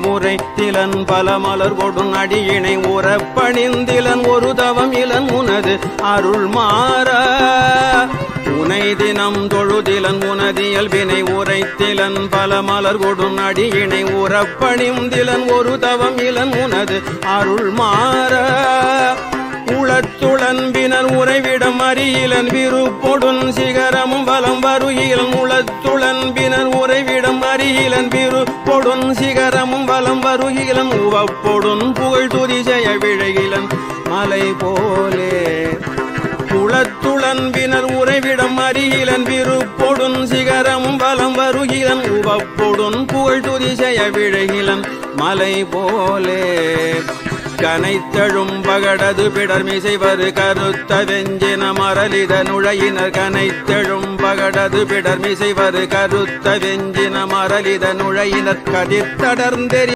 உரைத்திலன் பல மலர் கொடும் அடியினை உறப்பணிந்திலன் ஒரு தவம் இலன் உனது அருள் மாற உனை தினம் தொழுதிலன் உனதியல் வினை உரைத்திலன் பல மலர் கொடும் அடியினை உறப்பணிந்திலன் ஒரு தவம் இலன் உனது அருள் மாற உளத்துளன்பினர் உறைவிடம் அறியிலன் விருப்பொடுன் சிகரமும் வலம் வருகிலன் உளத்துளன்பினர் உறைவிடம் அறியிலன் விருப்பொடுன் சிகரமும் வலம் வருகிலன் உவப்பொடுன் புகழ் துதிசெய விழகிலன் மலை போலே உளத்துளன்பினர் உறைவிடம் அறியிலன் விருப்பொடுன் சிகரமும் வலம் வருகிலன் உவப்பொடுன் புகழ் துதிசெய விழகிலன் மலை போலே கனைத்தழும் பகடது பிடர்மிசைவரு கருத்த வெஞ்சின மரலித நுழையினர் கனைத்தழும் பகடது பிடர்மிசைவரு கருத்த வெஞ்சின மரலித நுழையினர் கதிர்த்தடர்ந்தெறி